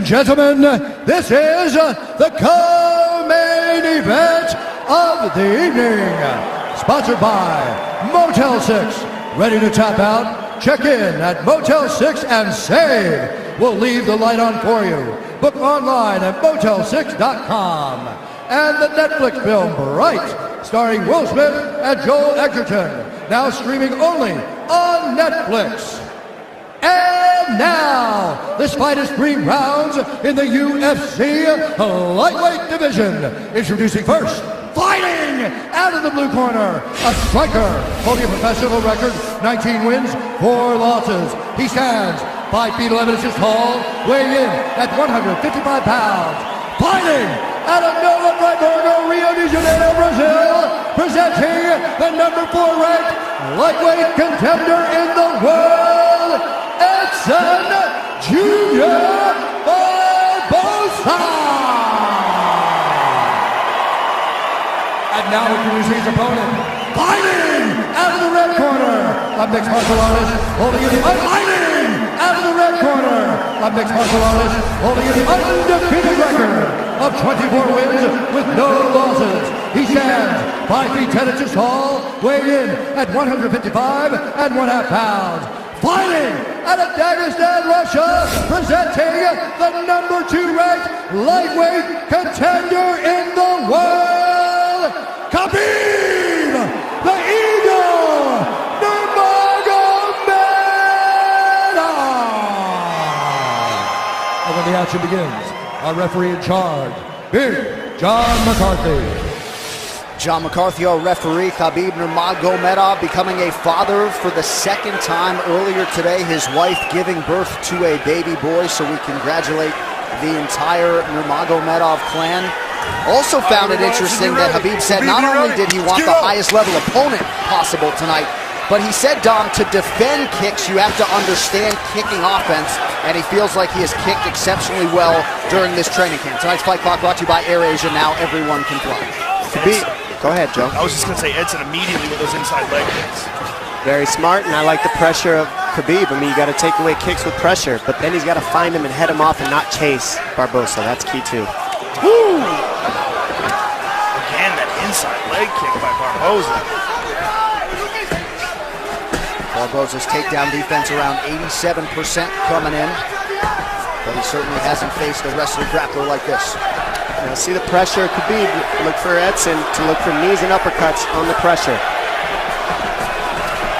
Gentlemen, this is the co-main event of the evening, sponsored by Motel 6. Ready to tap out? Check in at Motel 6 and save. We'll leave the light on for you. Book online at motel6.com. And the Netflix film Bright, starring Will Smith and Joel Edgerton, now streaming only on Netflix. And now, this fight is 3 rounds in the UFC lightweight division. Introducing first, fighting out of the blue corner, a striker holding a professional record, 19 wins, 4 losses. He stands 5 feet 11 inches tall, weighing in at 155 pounds. Fighting out of Nova Friburgo, Rio de Janeiro, Brazil, presenting the number 4 ranked lightweight contender in the world, ЭДСОN Junior Barboza. And now introducing his opponent, fighting out of the red corner, a mixed martial artist holding in the fighting out of the red corner, a mixed martial artist holding in the undefeated record of 24 wins with no losses. He stands 5 feet 10 inches tall, weighing in at 155 and 1/2 pounds. Fighting out of Dagestan, Russia, presenting the number 2 ranked lightweight contender in the world, Khabib, the Eagle, Nurmagomedov. And when the action begins, our referee in charge, Big John McCarthy. John McCarthy, our referee. Khabib Nurmagomedov becoming a father for the 2nd time earlier today. His wife giving birth to a baby boy, so we congratulate the entire Nurmagomedov clan. Also found it interesting that Khabib said not only did he want the highest level opponent possible tonight, but he said, Dom, to defend kicks, you have to understand kicking offense, and he feels like he has kicked exceptionally well during this training camp. Tonight's Fight Clock brought to you by AirAsia. Now everyone can fly. Khabib. Go ahead, Joe. I was just going to say Edson immediately with those inside leg kicks. Very smart, and I like the pressure of Khabib. I mean, you got to take away kicks with pressure, but then he's got to find him and head him off and not chase Barboza. That's key, too. Woo! Again, that inside leg kick by Barboza. Barboza's takedown defense around 87% coming in, but he certainly hasn't faced a wrestler grappler like this. Now see the pressure of Khabib. Look for Edson to look for knees and uppercuts on the pressure.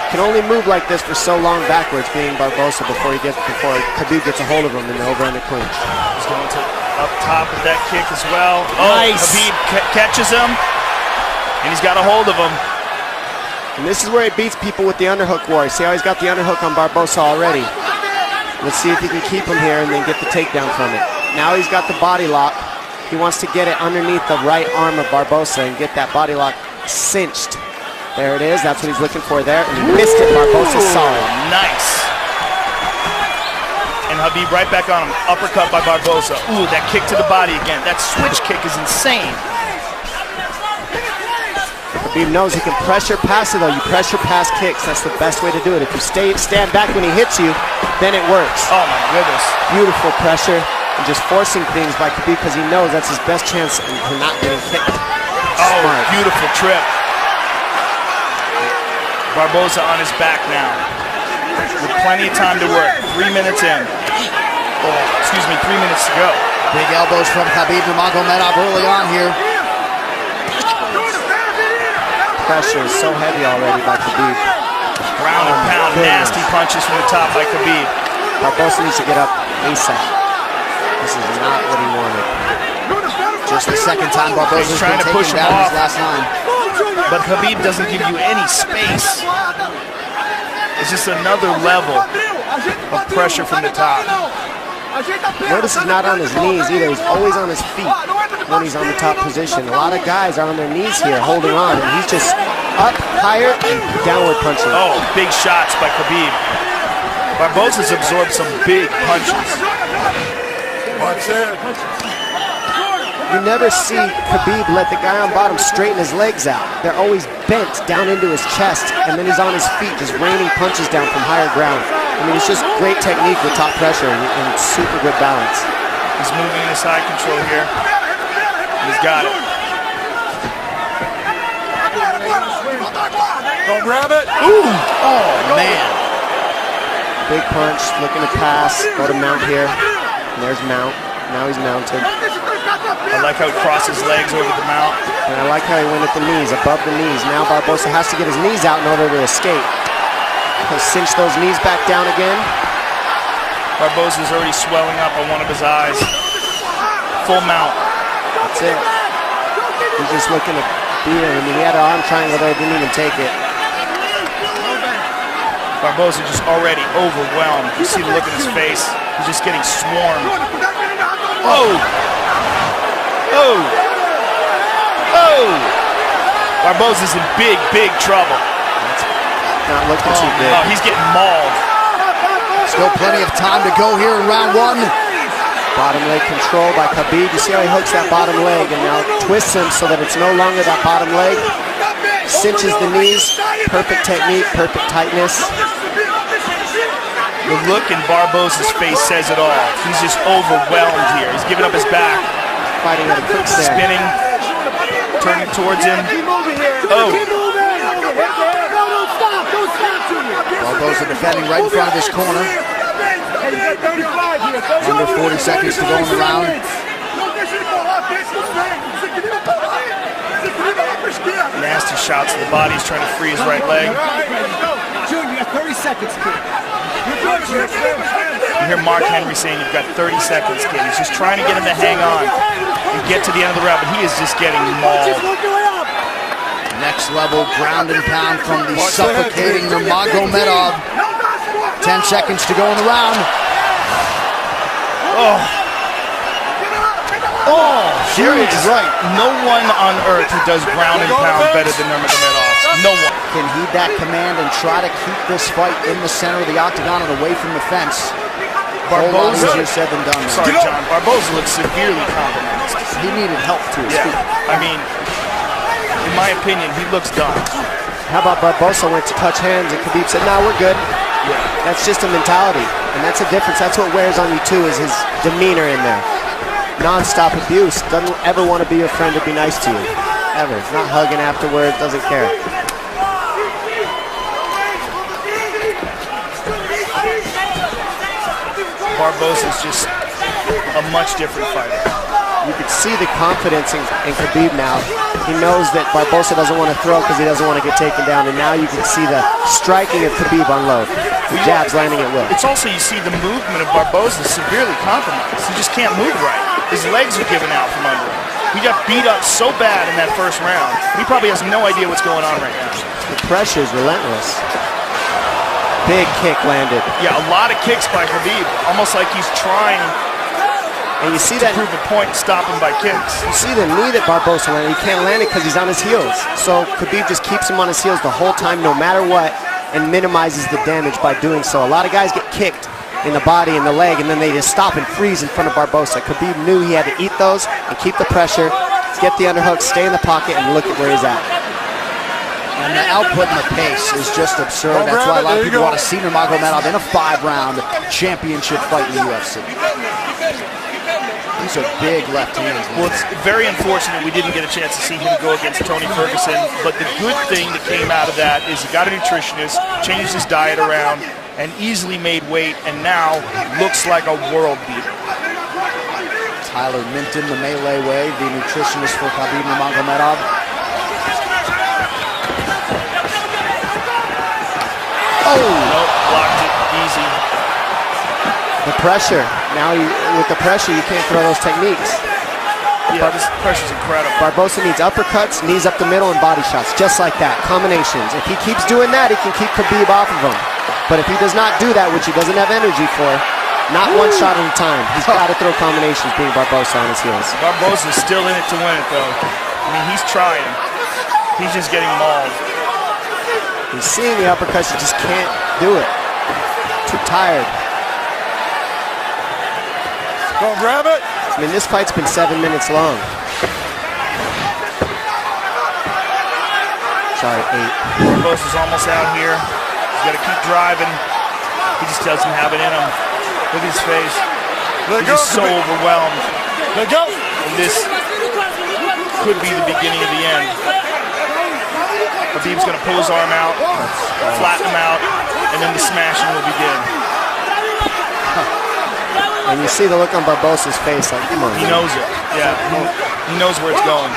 Can only move like this for so long backwards, being Barboza, before Khabib gets a hold of him in the over-under clinch. He's going to up top with that kick as well. Nice. Khabib catches him, and he's got a hold of him. And this is where he beats people with the underhook war. See how he's got the underhook on Barboza already. Let's see if he can keep him here and then get the takedown from it. Now he's got the body lock. He wants to get it underneath the right arm of Barboza and get that body lock cinched. There it is. That's what he's looking for there. And he missed it. Barboza saw it. Nice. And Khabib right back on him. Uppercut by Barboza. Ooh, that kick to the body again. That switch kick is insane. Khabib knows he can pressure pass it, though. You pressure pass kicks. That's the best way to do it. If you stand back when he hits you, then it works. Oh, my goodness. Beautiful pressure. And just forcing things by Khabib because he knows that's his best chance for not getting kicked. Oh, beautiful trip. Barboza on his back now. With plenty of time to work. 3 minutes in. Oh, excuse me, 3 minutes to go. Big elbows from Khabib Nurmagomedov early on here. Pressure is so heavy already by Khabib. Ground and pound, nasty punches from the top by Khabib. Barboza needs to get up ASAP. This is not what he wanted. Just the 2nd time Barboza's trying to push him down off. his last 9. But Khabib doesn't give you any space. It's just another level of pressure from the top. Notice he's not on his knees either. He's always on his feet when he's on the top position. A lot of guys are on their knees here holding on, and he's just up, higher, and downward punching. Oh, big shots by Khabib. Barboza's absorbed some big punches. You never see Khabib let the guy on bottom straighten his legs out. They're always bent down into his chest, and then he's on his feet just raining punches down from higher ground. I mean, it's just great technique with top pressure and super good balance. He's moving in his side control here. He's got it. Don't grab it. Ooh! Oh, man. Big punch, looking to pass. Go to mount here. And there's mount. Now he's mounted. I like how he crossed his legs over the mount. And I like how he went at the knees, above the knees. Now Barboza has to get his knees out in order to escape. He'll cinch those knees back down again. Barboza's already swelling up on one of his eyes. Full mount. That's it. He's just looking to beat him. I mean, he had an arm triangle there, didn't even take it. Barboza just already overwhelmed. You see the look in his face. He's just getting swarmed. Oh! Oh! Oh! Barboza's in big, big trouble. Not looking too good. Oh, he's getting mauled. Still plenty of time to go here in round one. Bottom leg control by Khabib. You see how he hooks that bottom leg and now twists him so that it's no longer that bottom leg. Cinches the knees. Perfect technique, perfect tightness. The look in Barboza's face says it all. He's just overwhelmed here. He's giving up his back. Fighting at a quick stand. Spinning. Turning towards him. Oh. Barboza defending right in front of his corner. Under 40 seconds to go in the round. Nasty shots to the body. He's trying to free his right leg. Junior, you got 30 seconds, kid. You hear Mark Henry saying you've got 30 seconds, kid. He's just trying to get him to hang on and get to the end of the round, but he is just getting mauled. Next level ground and pound from the suffocating Nurmagomedov. 10 seconds to go in the round. Oh. Oh, Here is right. No one on earth who does ground and pound better than Nurmagomedov. No one. Can heed that command and try to keep this fight in the center of the octagon and away from the fence. Barboza, easier said than done. Sorry, John. Barboza looks severely compromised. He needed help to his feet. I mean, in my opinion, he looks done. How about Barboza went to touch hands and Khabib said, "No, we're good." Yeah. That's just a mentality, and that's a difference. That's what wears on you too, is his demeanor in there. Non-stop abuse. Doesn't ever want to be your friend or be nice to you. Ever. Not hugging afterwards. Doesn't care. Barboza's just a much different fighter. You can see the confidence in Khabib now. He knows that Barboza doesn't want to throw because he doesn't want to get taken down, and now you can see the striking of Khabib unload. The jabs landing at will. It's also, you see the movement of Barboza severely compromised. He just can't move right. His legs are giving out from under him. He got beat up so bad in that first round. He probably has no idea what's going on right now. The pressure is relentless. Big kick landed. Yeah, a lot of kicks by Khabib. Almost like he's trying and you see to that prove a point and stop him by kicks. You see the knee that Barboza landed. He can't land it because he's on his heels. So Khabib just keeps him on his heels the whole time, no matter what, and minimizes the damage by doing so. A lot of guys get kicked in the body and the leg, and then they just stop and freeze in front of Barboza. Khabib knew he had to eat those and keep the pressure, get the underhook, stay in the pocket, and look at where he's at. And the output and the pace is just absurd. That's why a lot of people want to see Nurmagomedov in a 5-round championship fight in the UFC. These are big left hands. Well, it's very unfortunate we didn't get a chance to see him go against Tony Ferguson, but the good thing that came out of that is he got a nutritionist, changed his diet around, and easily made weight, and now looks like a world beater. Tyler Minton, the melee way, the nutritionist for Khabib Nurmagomedov. Oh! Nope, blocked it, easy. The pressure. Now, with the pressure, you can't throw those techniques. Yeah, this pressure's incredible. Barboza needs uppercuts, knees up the middle, and body shots, just like that, combinations. If he keeps doing that, he can keep Khabib off of him. But if he does not do that, which he doesn't have energy for, not one shot at a time. He's got to throw combinations, being Barboza on his heels. Barboza's still in it to win it, though. I mean, he's trying. He's just getting mauled. He's seeing the uppercuts, he just can't do it. Too tired. Go grab it. I mean, this fight's been 7 minutes long. Sorry, 8. Barboza's almost out here. He's got to keep driving. He just doesn't have it in him. Look at his face. He's just so overwhelmed. Let go. And this could be the beginning of the end. Khabib's going to pull his arm out, flatten him out, and then the smashing will begin. And you see the look on Barbosa's face, like, come on. He knows it. Yeah, he knows where it's going.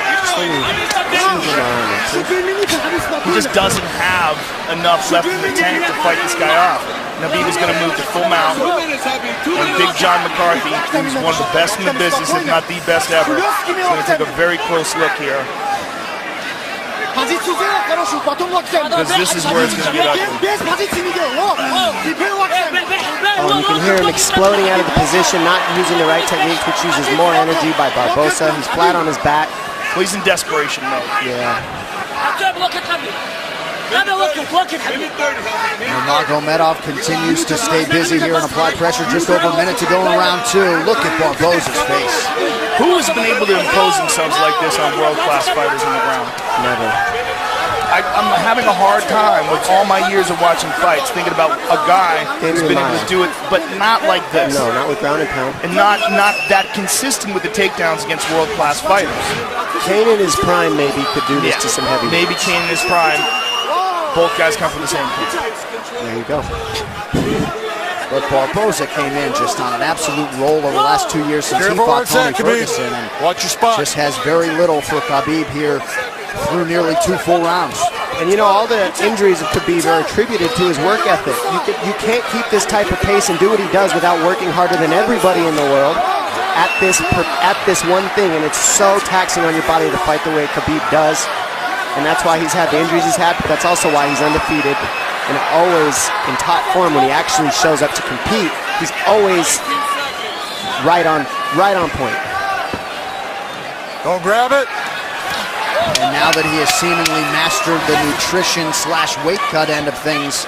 He just doesn't have enough left in the tank to fight this guy off. Khabib is going to move to full mount. And Big John McCarthy, who's one of the best in the business, if not the best ever, is going to take a very close look here. Because this is where it's going to get ugly. Oh, you can hear him exploding out of the position, not using the right technique, which uses more energy by Barboza. He's flat on his back. Well, he's in desperation mode. Yeah. Nurmagomedov continues to stay busy here and apply pressure. Just over a minute to go in round two. Look at Barboza's face. Who has been able to impose themselves like this on world-class fighters in the ground? Never. I'm having a hard time with all my years of watching fights thinking about a guy who's been able to do it, but not like this. No, not with ground and pound. And not that consistent with the takedowns against world-class fighters. Kane in his prime maybe could do this to some heavyweights. Maybe Kane in his prime. Both guys come from the same team. There you go. But Barboza came in just on an absolute roll over the last 2 years since he fought Tony Ferguson. And watch your spot. Just has very little for Khabib here through nearly 2 full rounds. And you know, all the injuries of Khabib are attributed to his work ethic. You can't keep this type of pace and do what he does without working harder than everybody in the world at this one thing. And it's so taxing on your body to fight the way Khabib does. And that's why he's had the injuries he's had, but that's also why he's undefeated and always in top form when he actually shows up to compete. He's always right on point. Don't grab it. And now that he has seemingly mastered the nutrition/weight cut end of things,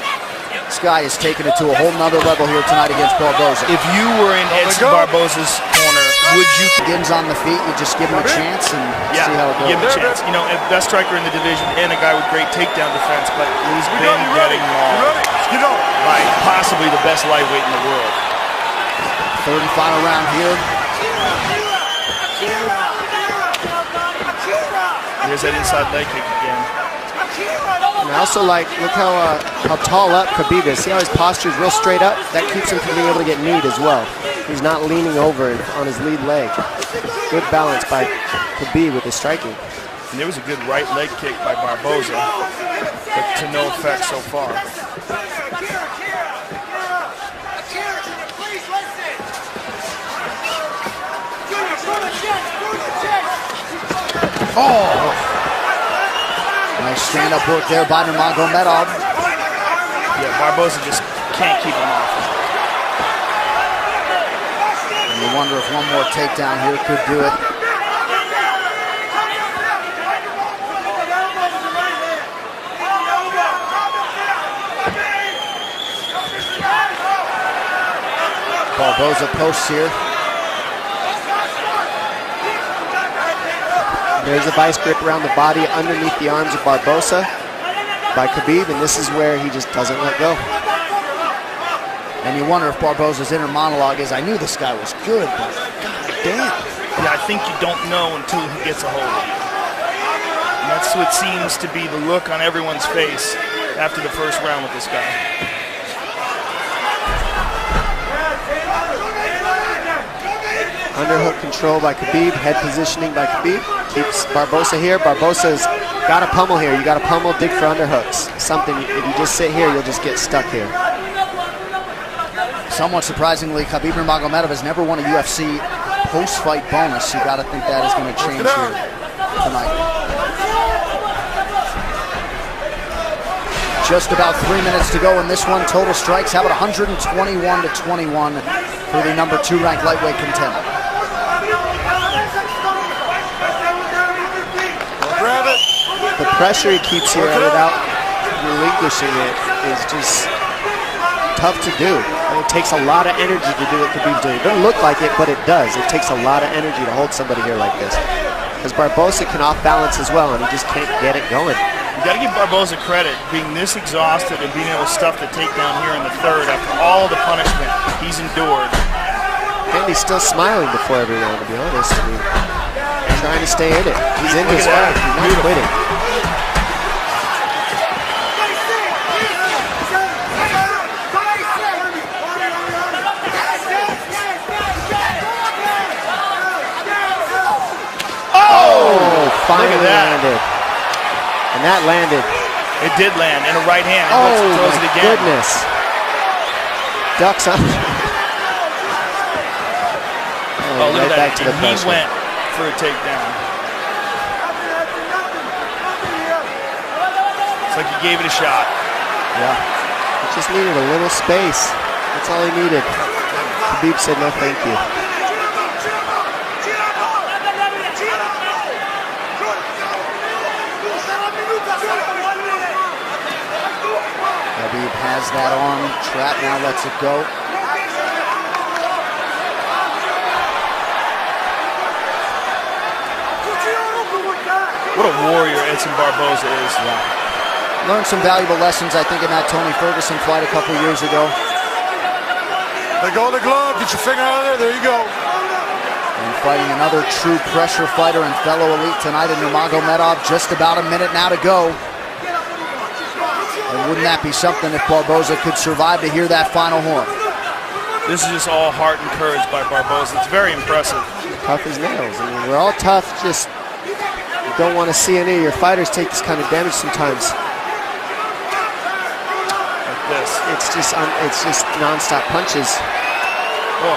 this guy is taking it to a whole nother level here tonight against Barboza. If you were in Edson Barboza's corner, would you... Begins on the feet, you just give him a chance and see how it goes. Give him a chance. You know, best striker in the division and a guy with great takedown defense, but he's been getting mauled by possibly the best lightweight in the world. Third and final round here. Here's that inside leg kick again. And I also like, look how tall up Khabib is. See how his posture is real straight up? That keeps him from being able to get kneed as well. He's not leaning over on his lead leg. Good balance by Khabib with his striking. And there was a good right leg kick by Barboza, but to no effect so far. Oh! Nice stand-up work there by Nurmagomedov. Yeah, Barboza just can't keep him off. And you wonder if one more takedown here could do it. Barboza posts here. There's a vice grip around the body underneath the arms of Barboza by Khabib, and this is where he just doesn't let go. And you wonder if Barboza's inner monologue is, I knew this guy was good, but goddamn. Yeah, I think you don't know until he gets a hold of you. And that's what seems to be the look on everyone's face after the first round with this guy. Underhook control by Khabib, head positioning by Khabib. Keeps Barboza here. Barboza's got to pummel here. You got to pummel, dig for underhooks. Something, if you just sit here, you'll just get stuck here. Somewhat surprisingly, Khabib Nurmagomedov has never won a UFC post-fight bonus. You got to think that is going to change here tonight. Just about 3 minutes to go in this one. Total strikes, how about 121-21 for the number 2 ranked lightweight contender. Grab it. The pressure he keeps here without relinquishing it is just tough to do. And it takes a lot of energy to do what Khabib's doing. It doesn't look like it, but it does. It takes a lot of energy to hold somebody here like this. Because Barboza can off balance as well, and he just can't get it going. You got to give Barboza credit, being this exhausted and being able to stuff the takedown here in the third after all the punishment he's endured. And he's still smiling before every round, to be honest. I mean, trying to stay in it. He's in this fight. He's not quitting. Finally landed. And that landed. It did land in a right hand. Oh, throws it my again. goodness. Ducks on. Oh, look right at back that. to the He pressure. went for a takedown. It's like he gave it a shot. Yeah. He just needed a little space. That's all he needed. Khabib said no thank you. Khabib has that arm trapped, now lets it go. What a warrior Edson Barboza is. Learned some valuable lessons, I think, in that Tony Ferguson fight a couple years ago. Let go of the glove. Get your finger out of there. There you go. And fighting another true pressure fighter and fellow elite tonight in Nurmagomedov. Just about a minute now to go. And wouldn't that be something if Barboza could survive to hear that final horn? This is just all heart and courage by Barboza. It's very impressive. Tough as nails. I mean, we're all tough. Just you don't want to see any of your fighters take this kind of damage sometimes. Like this. It's just non-stop punches. Oh.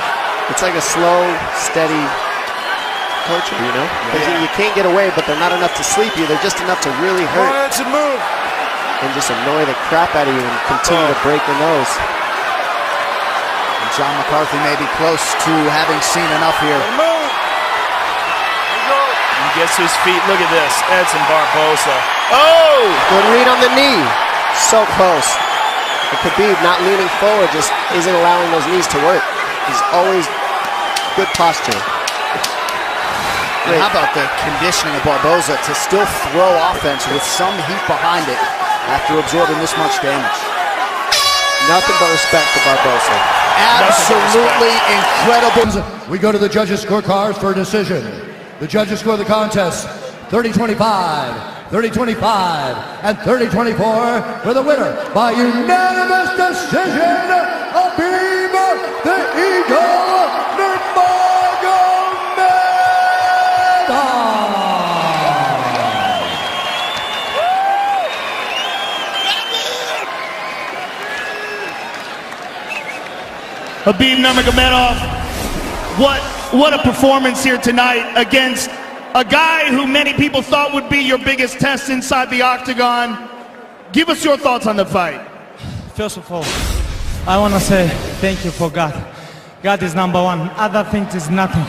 It's like a slow, steady torture, you know? Because you can't get away, but they're not enough to sleep you. They're just enough to really hurt. That's a move. And just annoy the crap out of you and continue to break your nose. And John McCarthy may be close to having seen enough here. Move. He gets to his feet. Look at this. Edson Barboza. Oh! Good read on the knee. So close. And Khabib not leaning forward just isn't allowing those knees to work. He's always good posture. And how about the conditioning of Barboza to still throw offense with some heat behind it after absorbing this much damage? Nothing but respect for Barboza. Absolutely incredible. We go to the judges' scorecards for a decision. The judges score the contest 30-25, 30-25, and 30-24 for the winner by unanimous decision, Khabib the Eagle Nurmagomedov. Khabib Nurmagomedov, what a performance here tonight against a guy who many people thought would be your biggest test inside the octagon. Give us your thoughts on the fight. First of all, I want to say thank you for God. God is number one. Other things is nothing.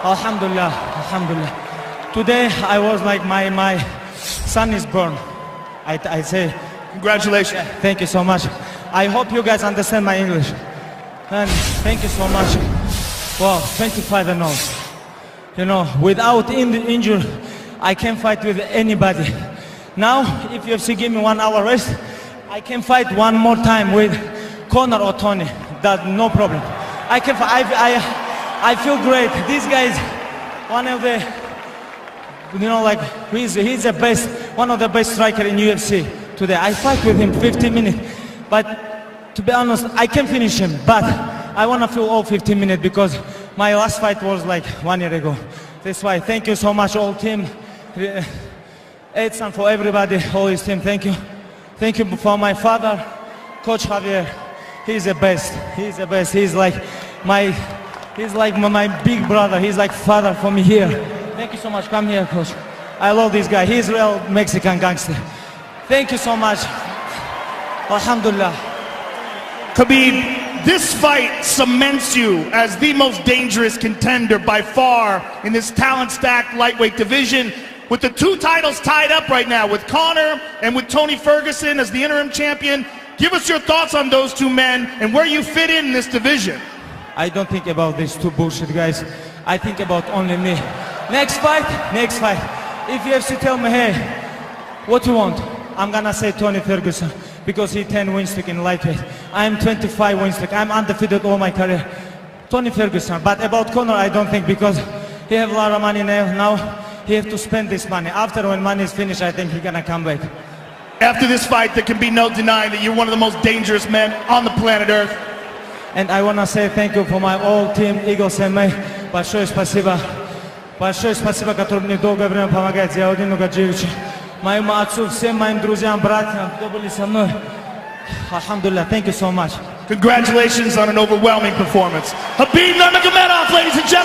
Alhamdulillah, alhamdulillah. Today I was like my son is born. I say Congratulations. thank you so much. I hope you guys understand my English. And thank you so much. Wow, 25-0. You know, without injury, I can fight with anybody. Now, if UFC give me 1 hour rest, I can fight one more time with Conor or Tony. That no problem. I can. I feel great. This guy is one of the, you know, like he's the best, one of the best striker in UFC today. I fight with him 15 minutes, but to be honest, I can finish him. But I want to feel all 15 minutes because my last fight was like 1 year ago. That's why. Thank you so much, all team. ЭДСОN, for everybody, all his team. Thank you. Thank you for my father, Coach Javier. He's the best. He's the best. He's like my big brother. He's like father for me here. Thank you so much. Come here, Coach. I love this guy. He's real Mexican gangster. Thank you so much. Alhamdulillah. Khabib, this fight cements you as the most dangerous contender by far in this talent-stacked lightweight division. With the 2 titles tied up right now, with Conor and with Tony Ferguson as the interim champion, give us your thoughts on those 2 men and where you fit in this division. I don't think about these 2 bullshit guys. I think about only me. Next fight, next fight. If UFC tell me, hey, what you want? I'm gonna say Tony Ferguson because he 10 win streak in lightweight. I'm 25 win streak. I'm undefeated all my career. Tony Ferguson. But about Conor, I don't think, because he have a lot of money now. He have to spend this money. After, when money is finished, I think he's gonna come back. After this fight, there can be no denying that you're one of the most dangerous men on the planet Earth. And I wanna say thank you for my whole team, Eagles MMA. Большое спасибо. Большое спасибо, который мне долгое время помогает. Зиаудину Гаджиевичу, моему отцу, всем моим друзьям, братьям, кто были со мной. Alhamdulillah, thank you so much. Congratulations on an overwhelming performance. Khabib Nurmagomedov, ladies and gentlemen.